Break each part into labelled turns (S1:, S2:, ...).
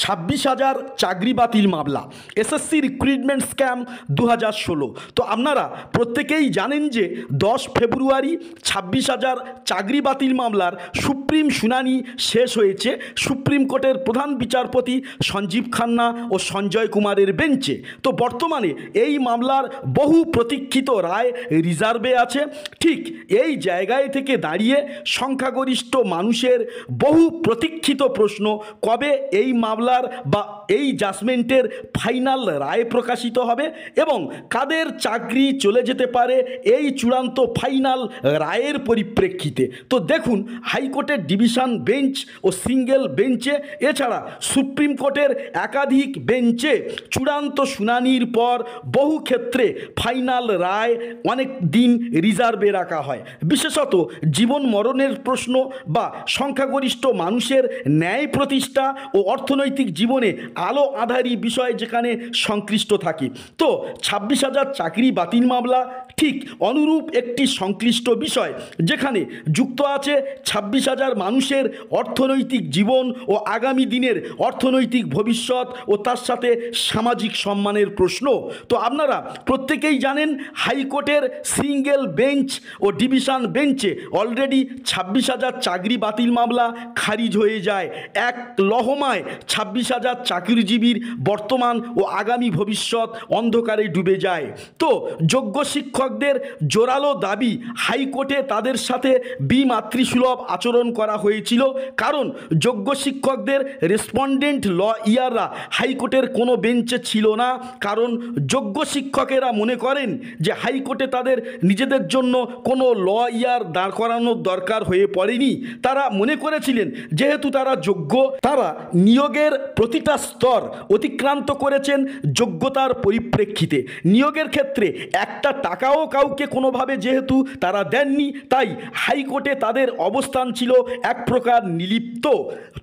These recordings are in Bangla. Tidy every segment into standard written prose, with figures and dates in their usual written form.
S1: 26,000 চাকরি বাতিল মামলা, এসএসসি রিক্রুটমেন্ট স্ক্যাম 2016। তো আপনারা প্রত্যেকেই জানেন যে 10 ফেব্রুয়ারি 26,000 চাকরি বাতিল মামলার সুপ্রিম শুনানি শেষ হয়েছে সুপ্রিম কোর্টের প্রধান বিচারপতি সঞ্জীব খান্না ও সঞ্জয় কুমারের বেঞ্চে। তো বর্তমানে এই মামলার বহু প্রতীক্ষিত রায় রিজার্ভে আছে। ঠিক এই জায়গায় থেকে দাঁড়িয়ে সংখ্যাগরিষ্ঠ মানুষের বহু প্রতীক্ষিত প্রশ্ন, কবে এই মামলার বা এই জাজমেন্টের ফাইনাল রায় প্রকাশিত হবে এবং কাদের চাকরি চলে যেতে পারে এই চূড়ান্ত ফাইনাল রায়ের পরিপ্রেক্ষিতে। তো দেখুন, হাইকোর্টের ডিভিশন বেঞ্চ ও সিঙ্গেল বেঞ্চে এছাড়া সুপ্রিম কোর্টের একাধিক বেঞ্চে চূড়ান্ত শুনানির পর বহু ক্ষেত্রে ফাইনাল রায় অনেক দিন রিজার্ভে রাখা হয়। বিশেষত জীবন মরণের প্রশ্ন বা সংখ্যাগরিষ্ঠ মানুষের ন্যায় প্রতিষ্ঠা ও অর্থনৈতিক জীবনে আলো আঁধারি বিষয় যেখানে সংশ্লিষ্ট থাকে। তো 26,000 চাকরি বাতিল মামলা ঠিক অনুরূপ একটি সংশ্লিষ্ট বিষয়, যেখানে যুক্ত আছে 26,000 মানুষের অর্থনৈতিক জীবন ও আগামী দিনের অর্থনৈতিক ভবিষ্যৎ ও তার সাথে সামাজিক সম্মানের প্রশ্ন। তো আপনারা প্রত্যেকেই জানেন হাইকোর্টের সিঙ্গেল বেঞ্চ ও ডিভিশন বেঞ্চে অলরেডি 26,000 চাকরি বাতিল মামলা খারিজ হয়ে যায়। এক লহমায় 26,000 চাকরিজীবীর বর্তমান ও আগামী ভবিষ্যৎ অন্ধকারে ডুবে যায়। তো যোগ্য শিক্ষকদের জোরালো দাবি, হাইকোর্টে তাদের সাথে বিমাতৃসুলভ আচরণ করা হয়েছিল, কারণ যোগ্য শিক্ষকদের রেসপন্ডেন্ট ল ইয়াররা হাইকোর্টের কোনো বেঞ্চে ছিল না। কারণ যোগ্য শিক্ষকেরা মনে করেন যে হাইকোর্টে তাদের নিজেদের জন্য কোনো ল ইয়ার দাঁড় করানোর দরকার হয়ে পড়েনি। তারা মনে করেছিলেন যেহেতু তারা যোগ্য, তারা নিয়োগের প্রতিটা স্তর অতিক্রান্ত করেছেন যোগ্যতার পরিপ্রেক্ষিতে। নিয়োগের ক্ষেত্রে একটা টাকাও কাউকে কোনোভাবে যেহেতু তারা দেননি, তাই হাইকোর্টে তাদের অবস্থান ছিল এক প্রকার নিলিপ্ত।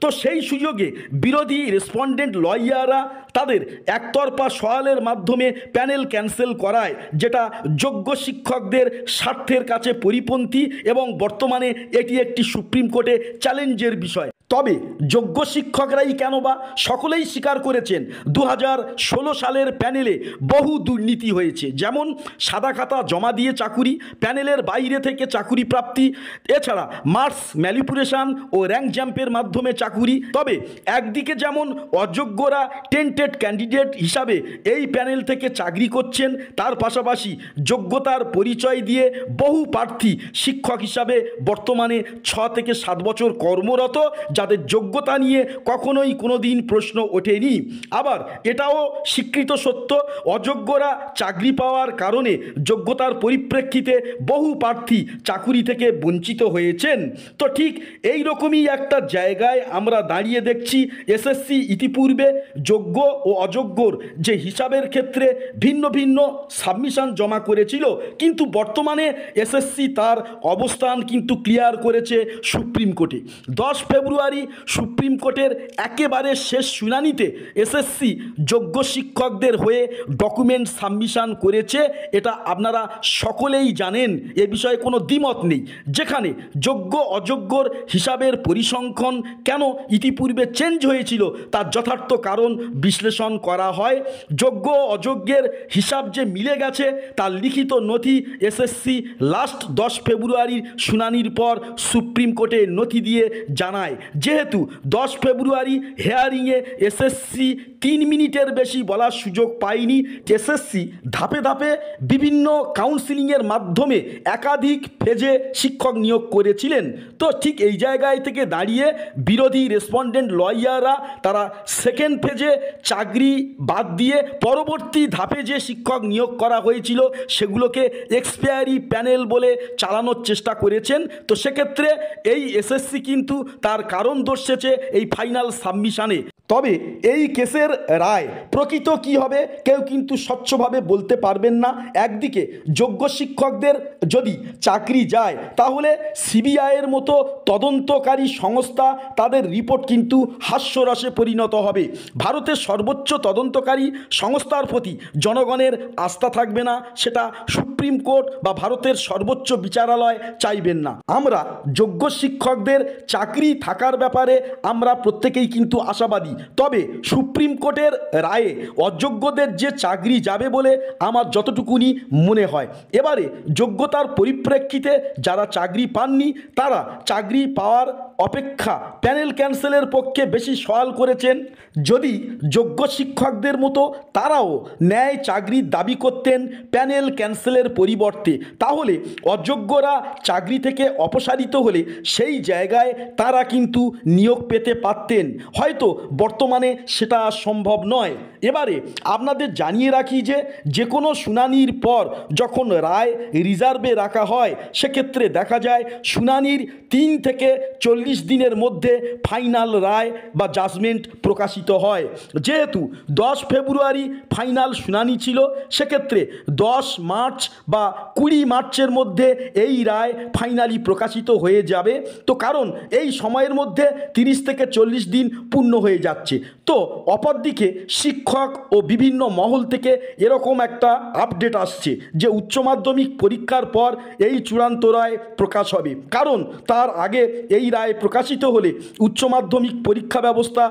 S1: তো সেই সুযোগে বিরোধী রেসপন্ডেন্ট লয়াররা তাদের একতরফা সওয়ালের মাধ্যমে প্যানেল ক্যান্সেল করায়, যেটা যোগ্য শিক্ষকদের স্বার্থের কাছে পরিপন্থী এবং বর্তমানে এটি একটি সুপ্রিম কোর্টে চ্যালেঞ্জের বিষয়। তবে যোগ্য শিক্ষকরাই কেন বা, সকলেই স্বীকার করেছেন 2016 সালের প্যানেলে বহু দুর্নীতি হয়েছে, যেমন সাদা খাতা জমা দিয়ে চাকুরি, প্যানেলের বাইরে থেকে চাকুরি প্রাপ্তি, এছাড়া মার্কস ম্যানিপুলেশন ও র্যাঙ্ক জাম্পের মাধ্যমে চাকুরি। তবে একদিকে যেমন অযোগ্যরা টেন্টেড ক্যান্ডিডেট হিসাবে এই প্যানেল থেকে চাকরি করছেন, তার পাশাপাশি যোগ্যতার পরিচয় দিয়ে বহু প্রার্থী শিক্ষক হিসাবে বর্তমানে 6 থেকে 7 বছর কর্মরত, যাদের যোগ্যতা নিয়ে কখনোই কোনো দিন প্রশ্ন ওঠেনি। আবার এটাও স্বীকৃত সত্য, অযোগ্যরা চাকরি পাওয়ার কারণে যোগ্যতার পরিপ্রেক্ষিতে বহু প্রার্থী চাকুরি থেকে বঞ্চিত হয়েছেন। তো ঠিক এই রকমই একটা জায়গায় আমরা দাঁড়িয়ে দেখছি এসএসসি ইতিপূর্বে যোগ্য ও অযোগ্যর যে হিসাবের ক্ষেত্রে ভিন্ন ভিন্ন সাবমিশন জমা করেছিল, কিন্তু বর্তমানে এসএসসি তার অবস্থান কিন্তু ক্লিয়ার করেছে সুপ্রিম কোর্টে। 10 ফেব্রুয়ারি সুপ্রিম কোর্টের একেবারে শেষ শুনানিতে এসএসসি যোগ্য শিক্ষকদের হয়ে ডকুমেন্ট সাবমিশন করেছে, এটা আপনারা সকলেই জানেন, এ বিষয়ে কোনো দ্বিমত নেই। যেখানে যোগ্য অযোগ্যর হিসাবের পরিসংখ্যান কেন ইতিপূর্বে চেঞ্জ হয়েছিল তার যথার্থ কারণ বিশ্লেষণ করা হয়। যোগ্য অযোগ্যের হিসাব যে মিলে গেছে তার লিখিত নথি এসএসসি লাস্ট 10 ফেব্রুয়ারির শুনানির পর সুপ্রিম কোর্টে নথি দিয়ে জানায়। যেহেতু 10 ফেব্রুয়ারি হেয়ারিংয়ে এসএসসি 3 মিনিটের বেশি বলার সুযোগ পায়নি, এসএসসি ধাপে ধাপে বিভিন্ন কাউন্সিলিংয়ের মাধ্যমে একাধিক ফেজে শিক্ষক নিয়োগ করেছিলেন। তো ঠিক এই জায়গায় থেকে দাঁড়িয়ে বিরোধী রেসপন্ডেন্ট লয়াররা তারা সেকেন্ড ফেজে চাকরি বাদ দিয়ে পরবর্তী ধাপে যে শিক্ষক নিয়োগ করা হয়েছিল সেগুলোকে এক্সপায়ারি প্যানেল বলে চালানোর চেষ্টা করেছেন। তো সেক্ষেত্রে এই এসএসসি কিন্তু তার কারণ দর্শেছে এই ফাইনাল সাবমিশনে। তবে এই কেসের রায় প্রকৃত কি হবে কেউ কিন্তু স্বচ্ছভাবে বলতে পারবেন না। একদিকে যোগ্য শিক্ষকদের যদি চাকরি যায় তাহলে সিবিআইয়ের মতো তদন্তকারী সংস্থা তাদের রিপোর্ট কিন্তু হাস্যরসে পরিণত হবে। ভারতের সর্বোচ্চ তদন্তকারী সংস্থার প্রতি জনগণের আস্থা থাকবে না, সেটা সুপ্রিম কোর্ট বা ভারতের সর্বোচ্চ বিচারালয় চাইবেন না। আমরা যোগ্য শিক্ষকদের চাকরি থাকার ব্যাপারে আমরা প্রত্যেকেই কিন্তু আশাবাদী। তবে সুপ্রিম কোর্টের রায়ে অযোগ্যদের যে চাকরি যাবে বলে আমার যতটুকুনি মনে হয়। এবারে যোগ্যতার পরিপ্রেক্ষিতে যারা চাকরি পাননি তারা চাকরি পাওয়ার অপেক্ষা প্যানেল ক্যান্সেলের পক্ষে বেশি সওয়াল করেছেন। যদি যোগ্য শিক্ষকদের মতো তারাও ন্যায় চাকরির দাবি করতেন প্যানেল ক্যান্সেলের পরিবর্তে, তাহলে অযোগ্যরা চাকরি থেকে অপসারিত হলে সেই জায়গায় তারা কিন্তু নিয়োগ পেতে পারতেন। হয়তো বর্তমানে সেটা সম্ভব নয়। এবারে আপনাদের জানিয়ে রাখি যে কোনো শুনানির পর যখন রায় রিজার্ভে রাখা হয় সেক্ষেত্রে দেখা যায় শুনানির 3 থেকে 40 দিনের মধ্যে ফাইনাল রায় বা জাজমেন্ট প্রকাশিত হয়। যেহেতু 10 ফেব্রুয়ারি ফাইনাল শুনানি ছিল, সেক্ষেত্রে 10 মার্চ বা 20 মার্চের মধ্যে এই রায় ফাইনালি প্রকাশিত হয়ে যাবে। তো কারণ এই সময়ের মধ্যে 30 থেকে 40 দিন পূর্ণ হয়ে যাচ্ছে। তো অপরদিকে শিক্ষক ও বিভিন্ন মহল থেকে এরকম একটা আপডেট আসছে যে উচ্চ মাধ্যমিক পরীক্ষার পর এই চূড়ান্ত রায় প্রকাশ হবে। কারণ তার আগে এই রায় প্রকাশিত হলে উচ্চ মাধ্যমিক পরীক্ষা ব্যবস্থা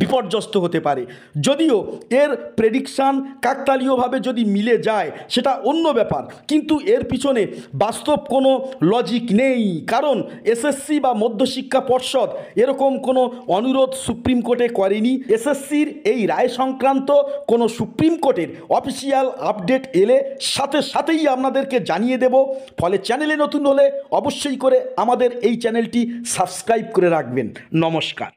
S1: বিপর্যস্ত হতে পারে। যদিও এর প্রেডিকশান কাকতালীয়ভাবে যদি মিলে যায় সেটা অন্য ব্যাপার, কিন্তু এর পিছনে বাস্তব কোনো লজিক নেই। কারণ এসএসসি বা মধ্যশিক্ষা পর্ষদ এরকম কোনো অনুরোধ সুপ্রিম কোর্টে করেনি। এসএসসির এই রায় সংক্রান্ত কোনো সুপ্রিম কোর্টের অফিসিয়াল আপডেট এলে সাথে সাথেই আপনাদেরকে জানিয়ে দেব। ফলে চ্যানেলে নতুন হলে অবশ্যই করে আমাদের এই চ্যানেলটি সাবস্ক্রাইব করে রাখবেন। নমস্কার।